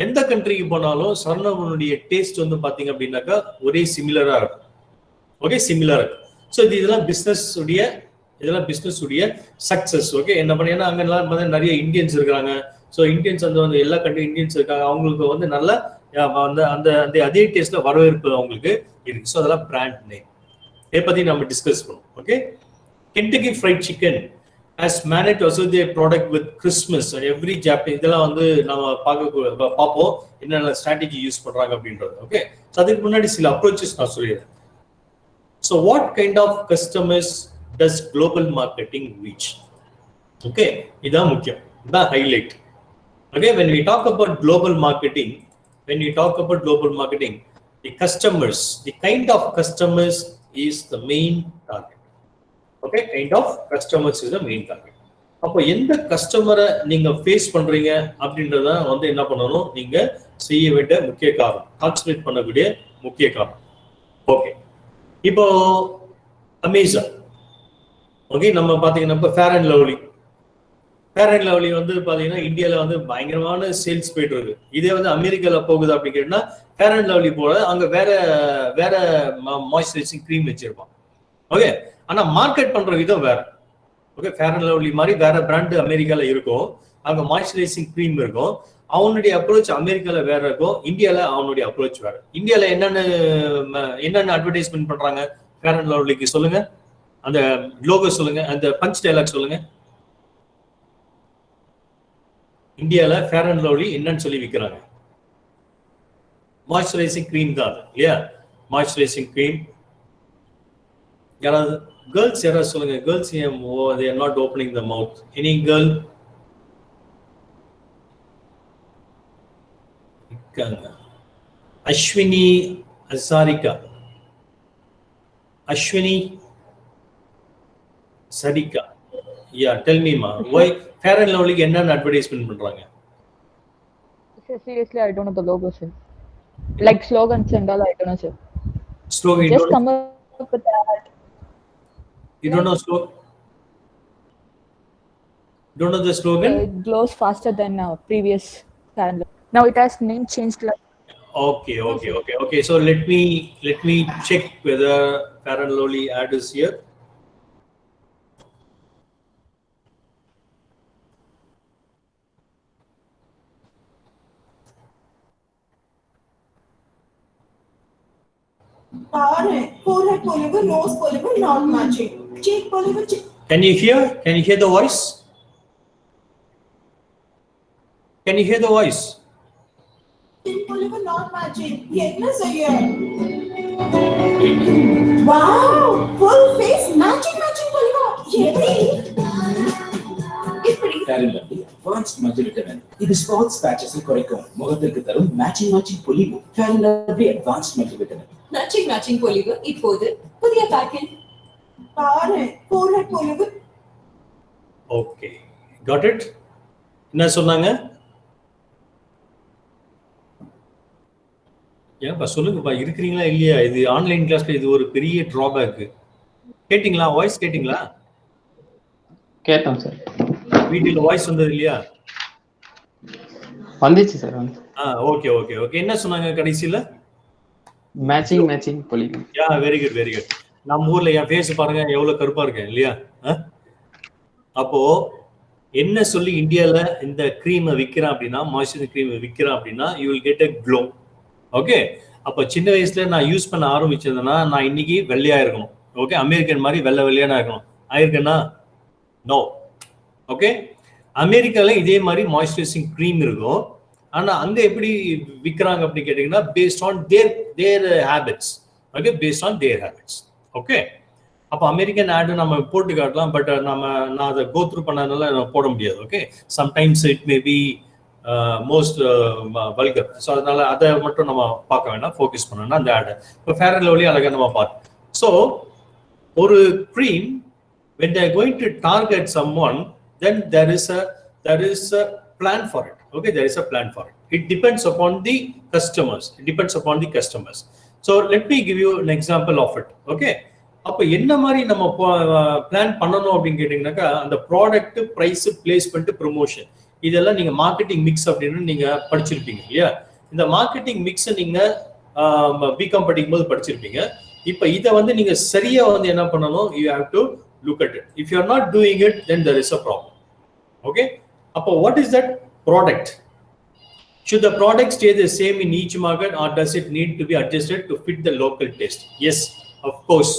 S1: எந்த கண்ட்ரிக்கு போனாலும் சரவணபவனுடைய டேஸ்ட் வந்து பாத்தீங்க அப்படின்னாக்கா ஒரே சிமிலரா இருக்கும். ஓகே, சிமிலரா இருக்கும். ஸோ இதெல்லாம் பிசினஸ் உடைய சக்சஸ். ஓகே, என்ன பண்ணீங்கன்னா அங்கெல்லாம் பார்த்தா நிறைய இந்தியன்ஸ் இருக்காங்க. ஸோ இந்தியன்ஸ் வந்து எல்லா கண்ட்ரி இந்தியன்ஸ் இருக்காங்க. அவங்களுக்கு வந்து நல்ல அந்த அதே டேஸ்ட்ல வரவேற்பு அவங்களுக்கு இருக்கு. ஸோ அதெல்லாம் பிராண்ட் நேம். இதை பத்தி நம்ம டிஸ்கஸ் பண்ணுவோம். Okay, Kentucky Fried Chicken has managed to associate product with Christmas and every Japanese. இதெல்லாம் வந்து நம்ம பார்ப்போம் என்னென்ன ஸ்ட்ராட்டஜி யூஸ் பண்றாங்க அப்படின்றது. ஓகே, ஸோ அதுக்கு முன்னாடி சில அப்ரோச்சஸ் நான் சொல்லிடுறேன். So what kind of customers does global marketing reach? Okay, இதுதான் முக்கியம், இதுதான் highlight. Okay, when we talk about global marketing, the customers, the kind of customers is the main target. Okay, kind of customers is the main target. அப்போ எந்த கஸ்டமரை நீங்க face பண்றீங்க அப்படின்றத வந்து என்ன பண்ணணும், நீங்க செய்ய வேண்டிய முக்கிய காரணம், கான்சன்ட்ரேட் பண்ணக்கூடிய முக்கிய காரணம். ஓகே, இப்போ அமேசான். ஓகே, நம்ம பாத்தீங்கன்னா இப்போ ஃபேர் அண்ட் லவ்லி வந்து பாத்தீங்கன்னா இந்தியால வந்து பயங்கரமான சேல்ஸ் போயிட்டு இருக்கு. இதே வந்து அமெரிக்கால போகுது அப்படின்னு கேட்டா ஃபேர் அண்ட் லவ்லி போல அங்க வேற மாய்ஸ்சரைசிங் க்ரீம் வச்சிருப்பான். ஓகே, ஆனா மார்க்கெட் பண்ற விதம் வேற. ஓகே, ஃபேர் அண்ட் லவ்லி மாதிரி வேற பிராண்ட் அமெரிக்கால இருக்கும், அங்க மாய்ஸ்சரைசிங் க்ரீம் இருக்கும். அவனுடைய அப்ரோச் அமெரிக்கால வேற இருக்கும், இந்தியால அவனுடைய அப்ரோச் வேற. இந்தியால என்னென்ன அட்வர்டைஸ்மெண்ட் பண்றாங்க ஃபேர் அண்ட் லவ்லிக்கு சொல்லுங்க, அந்த லோகோ சொல்லுங்க, அந்த பஞ்ச் டைலாக் சொல்லுங்க. இந்தியால ஃபேர் அண்ட் லவ்லி என்னன்னு சொல்லி விற்கிறாங்க? மாய்ஸ்சரைசிங் க்ரீம் தான் இல்லையா? Moisturising cream. யாராவது கேர்ள்ஸ் யாராவது சொல்லுங்க. Girls they are not opening the mouth. Any girl? Ashwini அசாரிகா, Ashwini Sarika. Yeah, tell me ma, why Fair and Lovely என்னென்ன அட்வர்டைஸ்மென்ட் பண்றாங்க?
S10: Seriously, I don't know the logo, sir. Like slogans and all, I don't know, sir.
S1: Slogan,
S10: just come up with that.
S1: You don't know slogan? Don't know the slogan?
S10: It glows faster than previous Fair and Lovely. Now it has name changed. Like
S1: Okay. So let me check whether Fair and Lovely ad is here.
S11: Forehead polygon, nose polygon, not matching. Cheek polygon.
S1: Can you hear? Can you hear the voice? Can you hear the voice?
S11: Chin polygon, not matching. Yes, sir. Wow, full face matching polygon.
S12: Advanced multivitamin. இது spots patches குறைக்கும், முகத்திற்கு தரும் matching பொலிவு. Fair and Lovely advanced multivitamin.
S11: Matching polygon இப்போது புதிய பேக்கில் பாரு forehead polygon.
S1: Okay, got it. என்ன சொன்னாங்க? ஏன்பா சொல்லுங்கப்பா, இருக்கிறீங்களா இல்லையா? இது ஆன்லைன் கிளாஸ்ல இது ஒரு பெரிய டிராபேக். கேட்டிங்களா? வாய்ஸ் கேட்டிங்களா?
S13: கேட்டோம் சார்.
S1: வீடியோல வாய்ஸ் வந்தது இல்லையா?
S13: வந்துச்சு சார்.
S1: ஓகே. என்ன சொன்னாங்க கடைசியில?
S13: Matching polygon.
S1: யா, வெரி குட். நம்ம ஊர்ல என் ஃபேஸ் பாருங்க எவ்வளவு கருப்பா இருக்கேன் இல்லையா? அப்போ என்ன சொல்லி இந்தியால இந்த கிரீமை விற்கிறான் அப்படின்னா, மாய்ஸ்சரைசிங் கிரீம் விற்கிறான் அப்படின்னா, you will get a glow. Okay, அப்போ சின்ன வயசுல நான் யூஸ் பண்ண ஆரம்பிச்சதுன்னா நான் இன்னைக்கு வெள்ளையா இருக்கணும். ஓகே, அமெரிக்கன் மாதிரி வெள்ளையா இருக்கணும். ஆயிருக்கேன்னா நோ. ஓகே, அமெரிக்கால இதே மாதிரி மாய்ஸ்சரைசிங் க்ரீம் இருக்கும். ஆனா அங்க எப்படி விற்கிறாங்க அப்படின்னு கேட்டீங்கன்னா based on their habits. Okay, based on their habits. Okay, அப்போ அமெரிக்கன் ஆடு நம்ம போட்டு காட்டலாம், பட் நான் அதை கோ த்ரூ பண்ணதுனால போட முடியாது. Okay, sometimes it may be most vulgar. So அதனால அதை மட்டும் நம்ம பார்க்க வேண்டாம், ஃபோக்கஸ் பண்ணோம்னா அந்த ஆடை. இப்போ ஃபேர் அண்ட் லவ்லி அழகாக நம்ம பார்த்தோம். ஸோ ஒரு cream when they are going to target someone, then there is a plan for it. Okay, there is a plan for it. It depends upon the customers. It depends upon the customers. So let me give you an example of it. Okay, அப்போ என்ன மாதிரி நம்ம plan பண்ணணும் அப்படின்னு கேட்டீங்கன்னாக்கா அந்த product, price, placement, promotion, இதெல்லாம் நீங்க மார்க்கெட்டிங் மிக்ஸ் அப்படின்னு நீங்க படிச்சிருப்பீங்க இல்லையா? இந்த மார்க்கெட்டிங் மிக்ஸ் நீங்க பிகாம் படிக்கும் போது படிச்சிருப்பீங்க. இப்போ இதை வந்து நீங்க சரியா வந்து என்ன பண்ணணும், you have to look at it. If you are not doing it, then there is a problem. Okay, appo what is that product? Should the product stay the same in each market, or does it need to be adjusted to fit the local taste? Yes, of course.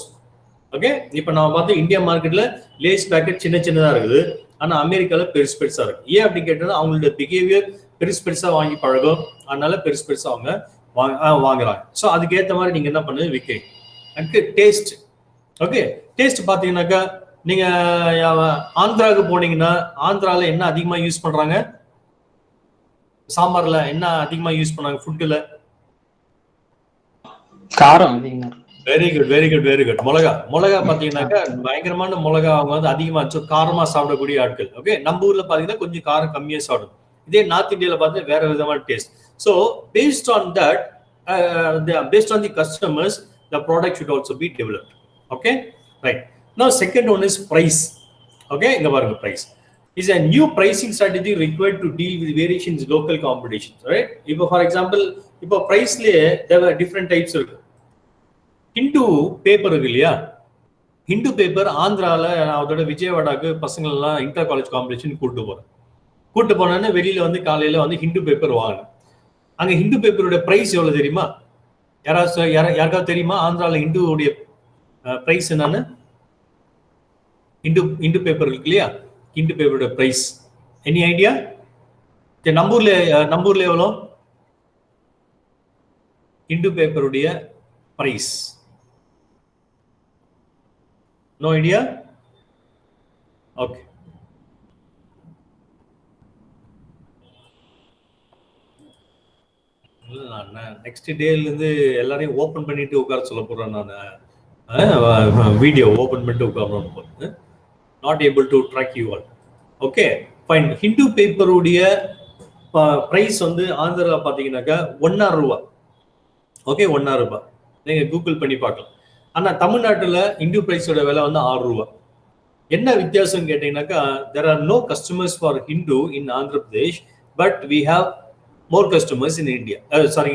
S1: Okay, இப்போ நான் பார்த்து India மார்க்கெட்ல lace packet சின்னதா இருக்குது, ஆனா அமெரிக்கால பெருசா இருக்கு. ஏன் அப்படி கேட்டா அவங்களோட பிஹேவியர் பெருசா வாங்கி பழகும், அதனால பெருசா அவங்க வாங்குறாங்க. ஸோ அதுக்கேற்ற மாதிரி நீங்க என்ன பண்ணுது விற்கிறீங்க. அடுத்து டேஸ்ட். ஓகே, டேஸ்ட் பாத்தீங்கன்னாக்கா நீங்க ஆந்திராவுக்கு போனீங்கன்னா ஆந்திரால என்ன அதிகமா யூஸ் பண்றாங்க? சாம்பார்ல என்ன அதிகமா யூஸ் பண்ணாங்க? ஃபுட்ல
S13: காரம்.
S1: Very good. மிளகா பாத்தீங்கன்னாக்கா பயங்கரமான மிளகா அவங்க வந்து அதிகமா காரமா சாப்பிடக்கூடிய ஆட்கள். ஓகே, நம்ம ஊர்ல பாத்தீங்கன்னா கொஞ்சம் காரம் கம்மியா சாப்பிடும். இதே நார்த் இந்தியால பார்த்து வேற விதமான taste. So based on that, based on the customers, the product should also be developed. Okay, right. Now second one is price. Okay, inga paarunga, price is a new pricing strategy required to deal with variations in local competition. Right, ipo for example, ipo price le there were different types irukku. Hindu paper irukliya, Hindu paper ஆந்திரால அதோட விஜயவாடாக்கு பசங்க எல்லாம் inter college competition கூட்டு போனோன்னு வெளியில வந்து காலையில வந்து ஹிந்து பேப்பர் வாங்கணும். அங்க ஹிந்து பேப்பரோட பிரைஸ் எவ்வளவு தெரியுமா? யாருக்காவது தெரியுமா ஆந்திரால ஹிந்துவோடைய பிரைஸ் என்னன்னு? ஹிந்து பேப்பர் இருக்கு இல்லையா, ஹிந்து பேப்பரோட பிரைஸ் எனி ஐடியா? நம்பூர்ல எவ்வளோ ஹிந்து பேப்பருடைய price? No idea? Okay, next டேல இருந்து எல்லாரையும் ஓபன் பண்ணிட்டு உட்கார சொல்ல போறேன் நான். வீடியோ ஓபன் பண்ணிட்டு உட்காரணும். Not able to track you all. Okay, fine. Hindu பேப்பருடைய பிரைஸ் வந்து ஆந்திரா பாத்தீங்கன்னாக்கா 1.5 ரூபாய். ஓகே, 1.5 ரூபாய் நீங்க கூகுள் பண்ணி பார்க்கலாம். ஆனா தமிழ்நாட்டுல ஹிந்து பிரைஸோட விலை வந்து 6 ரூபாய். என்ன வித்தியாசம் கேட்டீங்கன்னாக்கா there are no customers for Hindu in Andhra Pradesh, but we have more customers in India.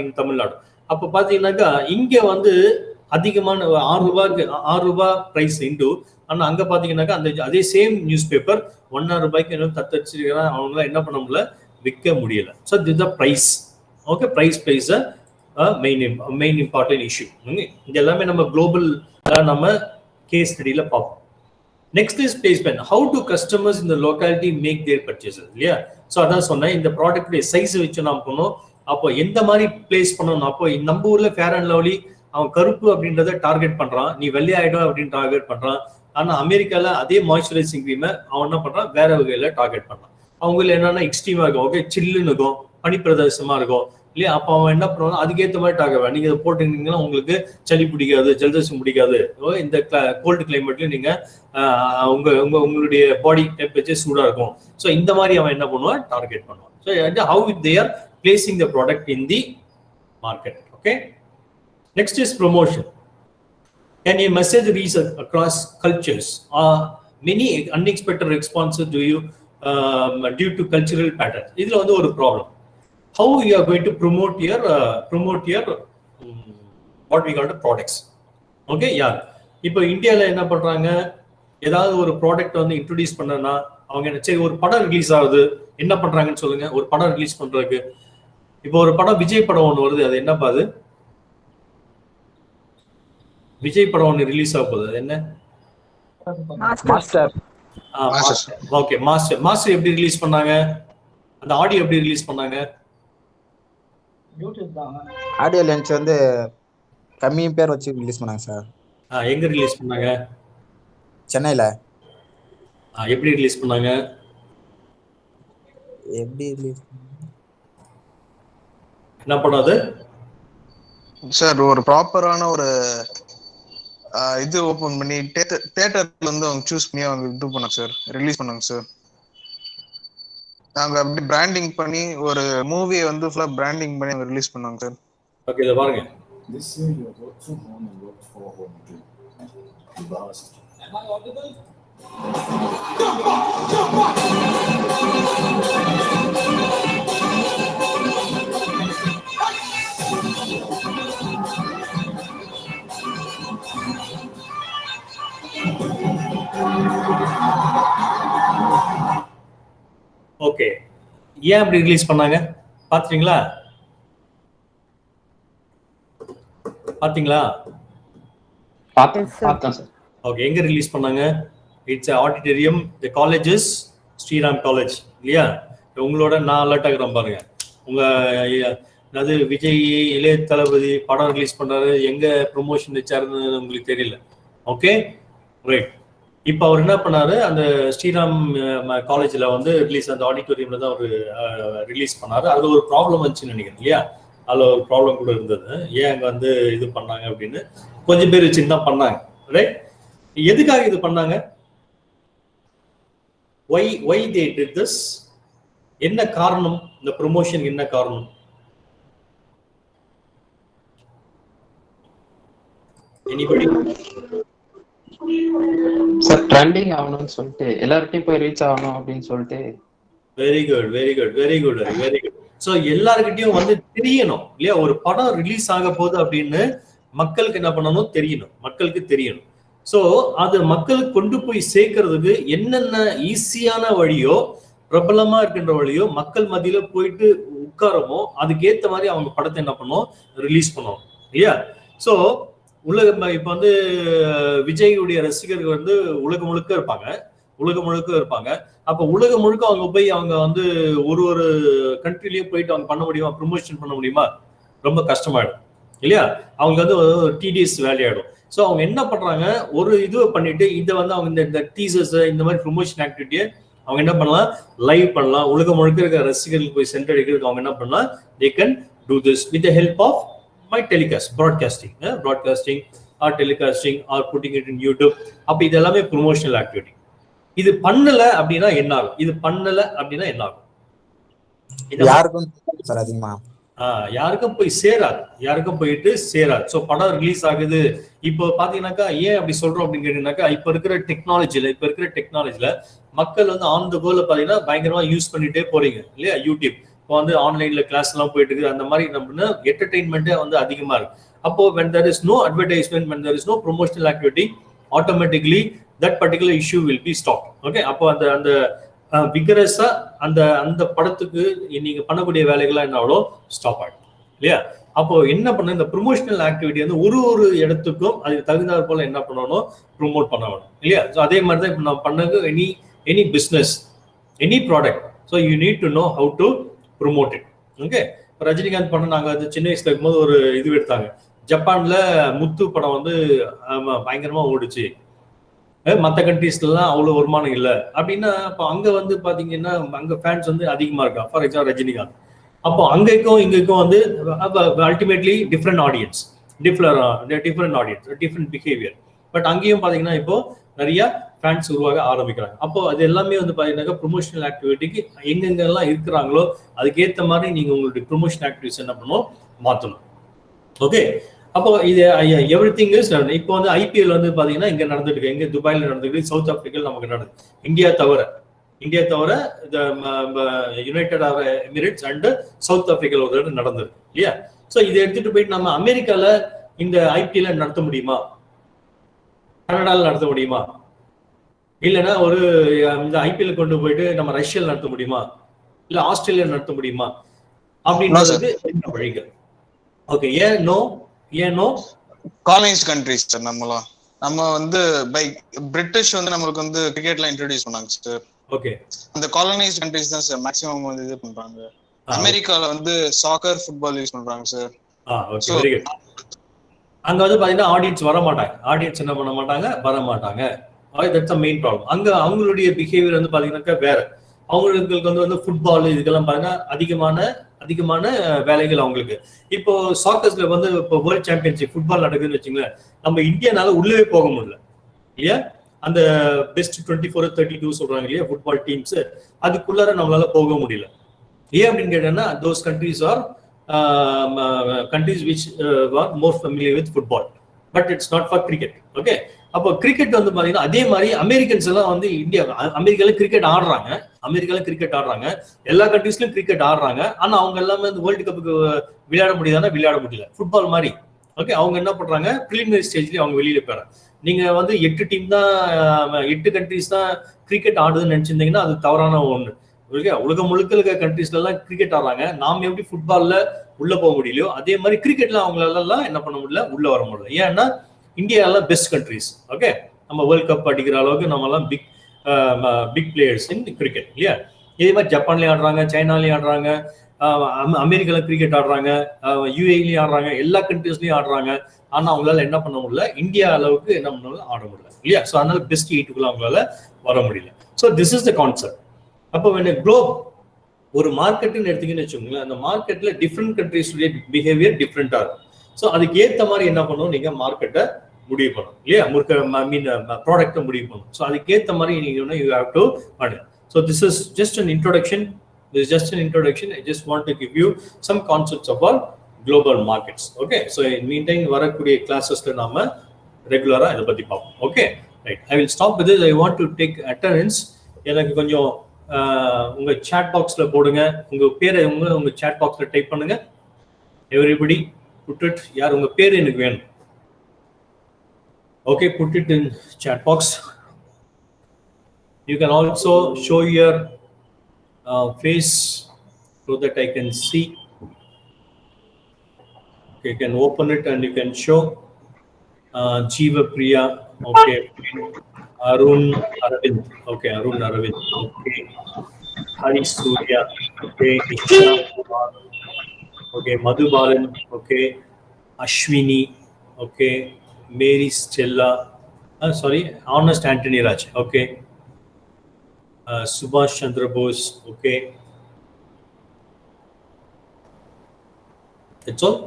S1: In Tamil Nadu. அப்போ பாத்தீங்கன்னாக்கா இங்க வந்து அதிகமான 6 ரூபாய் பிரைஸ் ஹிந்து. ஆனா அங்க பாத்தீங்கன்னாக்கா அந்த அதே சேம் நியூஸ் பேப்பர் 1.5 ரூபாய்க்கு என்ன தத்தடிச்சிருக்காங்க, அவங்களால என்ன பண்ண முடியல, விற்க முடியல. So this the price. Okay, price place main important issue. இது எல்லாமே நம்ம குளோபல் நம்ம கேஸ் ஸ்டடியில பார்ப்போம். Next is placement. How to customers இந்த லோக்காலிட்டி மேக் தேர் பர்ச்சேசஸ் இல்லையா? ஸோ அதான் சொன்னேன், இந்த ப்ராடக்ட் சைஸ் வச்சு நாம் பண்ணோம். அப்போ எந்த மாதிரி பிளேஸ் பண்ணணும்? அப்போ நம்ம ஊர்ல ஃபேர் அண்ட் லவ்லி அவன் கருப்பு அப்படின்றத டார்கெட் பண்றான், நீ வெள்ளையாயிடும் அப்படின்னு டார்கெட் பண்றான். ஆனா அமெரிக்கால அதே மாய்ஸ்சரைசிங் கிரீமை அவன் என்ன பண்றான், வேற வகையில டார்கெட் பண்றான். அவங்கள என்னன்னா எக்ஸ்ட்ரீமா இருக்கும். ஓகே, சில்லுன்னு இருக்கும், பனிப்பிரதேசமா இருக்கும் இல்லையா? அப்போ அவன் என்ன பண்ணுவாங்க, அதுக்கேற்ற மாதிரி டார்கெட். நீங்க இதை போட்டுருந்தீங்கன்னா உங்களுக்கு சளி பிடிக்காது, ஜலதோஷம் பிடிக்காது. இந்த கோல்டு கிளைமேட்ல நீங்க உங்களுடைய பாடி டெம்பரேச்சர் சூடா இருக்கும். ஸோ இந்த மாதிரி அவன் என்ன பண்ணுவான், டார்கெட் பண்ணுவான். So how they are placing the product in the market. Okay, next is promotion. Can a message reach across cultures? Many unexpected responses do you due to cultural patterns. இதுல வந்து ஒரு problem. How you are going to promote your what we call the products. Okay, yeah. இப்போ இந்தியால என்ன பண்றாங்க, ஏதாவது ஒரு product வந்து இன்ட்ரோடியூஸ் பண்ணனா அவங்க என்ன சரி, ஒரு படம் ரிலீஸ் ஆகுது, என்ன பண்றாங்கன்னு சொல்லுங்க. ஒரு படம் ரிலீஸ் பண்றதுக்கு இப்போ ஒரு படம், விஜய் படம் ஒன்று வருது, அது என்னப்பா அது? விஜய் படம் ஒன்று ரிலீஸ் ஆக போகுது. அது என்ன?
S13: மாஸ்டர்.
S1: Okay, master. மாஸ்டர் எப்படி ரிலீஸ் பண்ணாங்க? அந்த ஆடியோ எப்படி ரிலீஸ் பண்ணாங்க?
S7: ஆடியோ லான்ச் வந்து கம்மி பேர் வச்சு ரிலீஸ் பண்ணாங்க சார்.
S1: எங்க ரிலீஸ் பண்ணாங்க?
S7: சென்னையில.
S1: எப்படி ரிலீஸ் பண்ணாங்க?
S7: எப்படி ரிலீஸ்
S1: என்ன படம் அது
S3: சார்? ஒரு ப்ராப்பரான ஒரு இது ஓபன் பண்ணி தியேட்டர்ல வந்து அவங்க சூஸ் பண்ணி அவங்க இது பண்ணாங்க சார், ரிலீஸ் பண்ணாங்க சார். நாங்க அப்படி பிராண்டிங் பண்ணி ஒரு மூவியை வந்து ஃபுல்லா பிராண்டிங் பண்ணி அவங்க ரிலீஸ் பண்ணாங்க சார்.
S1: ஓகே, இத பாருங்க.
S12: This year you have worked from home and worked for home too. You lost. Am I audible?
S1: Okay, ஏன் அப்படி ரிலீஸ் பண்ணாங்க பாத்தீங்களா?
S13: பார்த்தேன் சார்.
S1: ஓகே, எங்க ரிலீஸ் பண்ணாங்க? It's auditorium, the colleges, Shriram college இல்லையா? உங்களோட நான் அலர்ட் ஆகிறேன் பாருங்க. உங்க அதாவது விஜய் இளைய தளபதி படம் ரிலீஸ் பண்றாரு, எங்க ப்ரொமோஷன் வச்சாருன்னு உங்களுக்கு தெரியல. Okay right. இப்போ அவர் என்ன பண்ணாரு, அந்த ஸ்ரீராம் காலேஜ்ல வந்து ரிலீஸ், அந்த ஆடிட்டோரியம்ல தான் அவர் ரிலீஸ் பண்ணாரு. அதுல ஒரு ப்ராப்ளம் வந்துச்சுன்னு நினைக்கிறேன் இல்லையா? அதுல ஒரு ப்ராப்ளம் கூட இருந்தது. ஏன் அங்க வந்து இது பண்ணாங்க அப்படின்னு கொஞ்சம் பேர் வச்சுன்னு தான் பண்ணாங்க. ரைட். எதுக்காக இது பண்ணாங்க? why they did this? என்ன காரணம்? இந்த ப்ரொமோஷன் என்ன காரணம்? anybody?
S13: சார் ட்ரெண்டிங் ஆகணும்னு சொல்லிட்டு, எல்லார்ட்டையும் போய் ரீச் ஆகணும் அப்படின்னு சொல்லிட்டு.
S1: Very good, very good, very good, very good. So எல்லார்கிட்டயும் வந்து தெரியணும் இல்லையா? ஒரு படம் ரிலீஸ் ஆக போகுது அப்படின்னு மக்களுக்கு என்ன பண்ணணும்? தெரியணும், மக்களுக்கு தெரியணும். சோ அது மக்களுக்கு கொண்டு போய் சேர்க்கறதுக்கு என்னென்ன ஈஸியான வழியோ, பிரபலமா இருக்கின்ற வழியோ, மக்கள் மத்தியில போயிட்டு உட்காரமோ, அதுக்கேற்ற மாதிரி அவங்க படத்தை என்ன பண்ணும்? ரிலீஸ் பண்ணுவோம் இல்லையா? சோ இப்ப வந்து விஜயுடைய ரசிகர்கள் வந்து உலகம் முழுக்க இருப்பாங்க. அப்ப உலகம் முழுக்க அவங்க போய் அவங்க வந்து ஒரு கண்ட்ரிலயும் போயிட்டு அவங்க பண்ண முடியுமா? ப்ரொமோஷன் பண்ண முடியுமா? ரொம்ப கஷ்டமாயிடும் இல்லையா? அவங்க வந்து டிடிஎஸ் வேலையாயிடும். ஸோ அவங்க என்ன பண்றாங்க, ஒரு இதுவை பண்ணிட்டு இதை வந்து அவங்க இந்த டீசர்ஸ் இந்த மாதிரி ப்ரொமோஷன் ஆக்டிவிட்டியை அவங்க என்ன பண்ணலாம்? லைவ் பண்ணலாம். உலகம் முழுக்க இருக்கிற ரசிகர்களுக்கு போய் சென்றடைக்கிறதுக்கு அவங்க என்ன பண்ணலாம்? They can do this with the help of my telecast, broadcasting or telecasting or putting it in YouTube. அப்ப இது எல்லாமே ப்ரொமோஷனல் ஆக்டிவிட்டி. இது பண்ணல அப்படின்னா என்ன ஆகும்?
S7: யாருக்கும் சார் அதிகமா
S1: யாருக்கும் போய் சேராது, போயிட்டு சேராது. ஸோ படம் ரிலீஸ் ஆகுது. இப்போ பாத்தீங்கன்னாக்கா ஏன் அப்படி சொல்றோம் அப்படின்னு கேட்டீங்கன்னாக்கா, இப்ப இருக்கிற டெக்னாலஜில மக்கள் வந்து ஆன் த கோல பாத்தீங்கன்னா பயங்கரமா யூஸ் பண்ணிட்டே போறீங்க இல்லையா? யூடியூப் இப்போ வந்து ஆன்லைன்ல கிளாஸ் எல்லாம் போயிட்டு இருக்கு. அந்த மாதிரி நம்ம என்டர்டெயின்மெண்ட்டே வந்து அதிகமா இருக்கு. அப்போ when there is no advertisement, when there is no promotional activity, automatically that particular issue will be stopped. Okay, அப்போ அந்த விகரஸா அந்த படத்துக்கு நீங்க பண்ணக்கூடிய வேலைகளா என்ன ஆகும்? ஸ்டாப் ஆகும் இல்லையா? அப்போ என்ன பண்ண, இந்த ப்ரொமோஷனல் ஆக்டிவிட்டி வந்து ஒரு இடத்துக்கும் அதுக்கு தகுந்தாற் போல என்ன பண்ணணும்? ப்ரொமோட் பண்ண வேணும் இல்லையா? ஸோ அதே மாதிரி தான் இப்போ நான் பண்ணது any business, any product. So you need to know how to promote it. Okay, Rajinikanth படம் நாங்கள் வந்து சின்ன வயசுல இருக்கும்போது ஒரு இது எடுத்தாங்க. ஜப்பான்ல முத்து படம் வந்து பயங்கரமா ஓடுச்சு. மற்ற கண்ட்ரீஸ்லாம் அவ்வளோ வருமானம் இல்லை அப்படின்னா, அப்போ அங்கே வந்து பார்த்தீங்கன்னா அங்கே ஃபேன்ஸ் வந்து அதிகமாக இருக்கா. For example Rajinikanth. அப்போ அங்கேக்கும் இங்கேக்கும் வந்து ultimately different audience, different behaviour. But அங்கேயும் பார்த்தீங்கன்னா இப்போ நிறைய ஃபேன்ஸ் உருவாக ஆரம்பிக்கிறாங்க. அப்போ அது எல்லாமே வந்து பார்த்தீங்கன்னாக்கா ப்ரொமோஷனல் ஆக்டிவிட்டிக்கு எங்கெங்கெல்லாம் இருக்கிறாங்களோ அதுக்கேற்ற மாதிரி நீங்கள் உங்களுடைய ப்ரொமோஷன் ஆக்டிவிட்டிஸ் என்ன பண்ணணும்? மாற்றணும். ஓகே, அப்போ இது எவ்ரிதிங் இஸ். இப்போ வந்து ஐபிஎல் வந்து பாத்தீங்கன்னா இங்க நடந்துட்டு இருக்கு, எங்க துபாயில நடந்துருக்கு, சவுத் ஆப்பிரிக்கால நமக்கு நடக்குது. இந்தியா தவிர யுனைடெட் அரபு எமிரேட்ஸ் அண்ட் சவுத் ஆப்பிரிக்கால ஒரு நடந்திருக்கு இல்லையா? ஸோ இதை எடுத்துட்டு போயிட்டு நம்ம அமெரிக்கால இந்த ஐபிஎல் நடத்த முடியுமா? கனடால நடத்த முடியுமா? இல்லைன்னா இந்த ஐபிஎல் கொண்டு போயிட்டு நம்ம ரஷ்யால நடத்த முடியுமா? இல்ல ஆஸ்திரேலியா நடத்த முடியுமா? அப்படின்றது என்ன வழிகள்? ஓகே, ஏன் நோ?
S3: Colonised countries sir. நம்ம வந்து பை பிரிட்டிஷ் வந்து நம்மளுக்கு வந்து கிரிக்கெட்லாம் இன்ட்ரோடியூஸ் பண்ணாங்க சார்.
S1: ஓகே.
S3: அந்த காலனைஸ்ட் கண்ட்ரிஸ் தான் சார் மேக்ஸிமம் வந்து இது பண்றாங்க. அமெரிக்கால வந்து சாக்கர் ஃபுட்பால் யூஸ் பண்றாங்க சார்.
S1: Okay, very good. அங்க வந்து பாத்தீங்கன்னா ஆடியன்ஸ் வர மாட்டாங்க. ஆடியன்ஸ் என்ன பண்ண மாட்டாங்க, வர மாட்டாங்க. That's the main problem. அங்க அவங்களுடைய பிஹேவியர் வந்து பாத்தீங்கன்னா வேற. அவங்களுக்கு வந்து ஃபுட்பால் இதுக்கெல்லாம் பாத்தீங்கன்னா அதிகமான வேலைகள் அவங்களுக்கு. இப்போ சாக்கர்ஸ்ல வந்து இப்போ வேர்ல்ட் சாம்பியன்ஷிப் ஃபுட்பால் நடக்குதுன்னு வச்சுங்களேன், நம்ம இந்தியானால உள்ளவே போக முடியல இல்லையா? அந்த பெஸ்ட் 24 32 சொல்றாங்க இல்லையா ஃபுட்பால் டீம்ஸ், அதுக்குள்ளார நம்மளால போக முடியல. ஏன் அப்படின்னு கேட்டேன்னா those countries are countries which are more familiar with football, but it's not for cricket. Okay, அப்போ கிரிக்கெட் வந்து பாத்தீங்கன்னா அதே மாதிரி அமெரிக்கன்ஸ் எல்லாம் வந்து அமெரிக்கால கிரிக்கெட் ஆடுறாங்க, எல்லா கண்ட்ரீஸ்லயும் கிரிக்கெட் ஆடுறாங்க. ஆனா அவங்க எல்லாமே வேர்ல்டு கப்புக்கு விளையாட முடியல ஃபுட்பால் மாதிரி. ஓகே, அவங்க என்ன பண்றாங்க, பிரிலிமினரி ஸ்டேஜ்லயே அவங்க வெளியில போறாங்க. நீங்க வந்து 8 டீம் தான் 8 கண்ட்ரீஸ் தான் கிரிக்கெட் ஆடுதுன்னு நினைச்சிருந்தீங்கன்னா அது தவறான ஒண்ணு. உலகம் முழுக்க இருக்க கண்ட்ரீஸ்ல எல்லாம் கிரிக்கெட் ஆடுறாங்க. நாம எப்படி ஃபுட்பால்ல உள்ள போக முடியலையோ அதே மாதிரி கிரிக்கெட்ல அவங்களால எல்லாம் என்ன பண்ண முடியல, உள்ள வர முடியல. ஏன்னா இந்தியால பெஸ்ட் கண்ட்ரீஸ். ஓகே, நம்ம வேர்ல்ட் கப் அடிக்கிற அளவுக்கு நம்ம எல்லாம் பிக் பிளேயர்ஸ் இன் கிரிக்கெட் இல்லையா? இதே மாதிரி ஜப்பான்லயும் ஆடுறாங்க, சைனாலயும் ஆடுறாங்க, அமெரிக்கால கிரிக்கெட் ஆடுறாங்க, யுஏலயும் ஆடுறாங்க, எல்லா கண்ட்ரீஸ்லயும் ஆடுறாங்க. ஆனா அவங்களால என்ன பண்ண முடியல, இந்தியா அளவுக்கு என்ன பண்ண ஆட முடியல இல்லையா? ஸோ அதனால பெஸ்ட் 8க்குள்ள அவங்களால வர முடியல. So this is the concept. அப்போ குளோப் ஒரு மார்க்கெட்னு எடுத்தீங்கன்னு வச்சுக்கோங்களேன், அந்த மார்க்கெட்ல டிஃப்ரெண்ட் கண்ட்ரீஸுடைய பிஹேவியர் டிஃப்ரெண்டா இருக்கும். ஸோ அதுக்கு ஏற்ற மாதிரி என்ன பண்ணணும், நீங்க மார்க்கெட்டை முடிவு பண்ணணும் இல்லையா? ப்ராடக்ட்டை முடிவு பண்ணணும். ஸோ அதுக்கு ஏற்ற மாதிரி நீங்க யூ ஹேவ் டு பண்ணு. So this is just an introduction. I just want to give you some concepts about global markets. Okay, so in meantime வரக்கூடிய கிளாஸஸ்ல நாம ரெகுலரா இதை பத்தி பார்ப்போம். Okay, right. I will stop with this. I want to take attendance. எனக்கு கொஞ்சம் உங்க chat boxல போடுங்க, உங்க பேரை உங்க chat boxல டைப் பண்ணுங்க. Everybody put it. யார் உங்க பேர் எனக்கு வேணும். Okay, put it in chat box. You can also show your face so that I can see. Okay, you can open it and you can show. Jeeva Priya. Okay. Arun Aravind. Okay, Arun Aravind. Okay. Hari Surya. Okay. Isha Kumar. Okay. Madhu Balan. Okay. Ashwini. Okay. Mary Stella. Sorry. Honest Anthony Raj. Okay. Subhash Chandra Bose. Okay. That's all.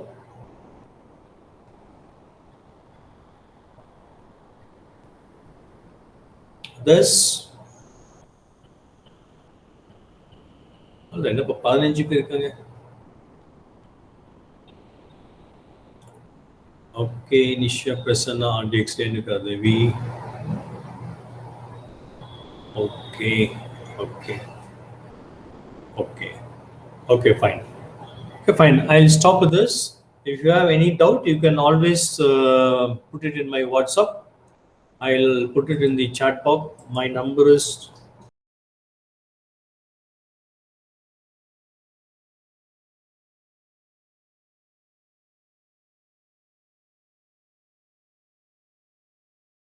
S1: This. என்ன 15 பேர் இருக்காங்க. Okay, Nisha Prasanna RTX Devi. Okay, fine. Okay, fine. I'll stop with this. If you have any doubt, you can always put it in my WhatsApp. I'll put it in the chat box. My number is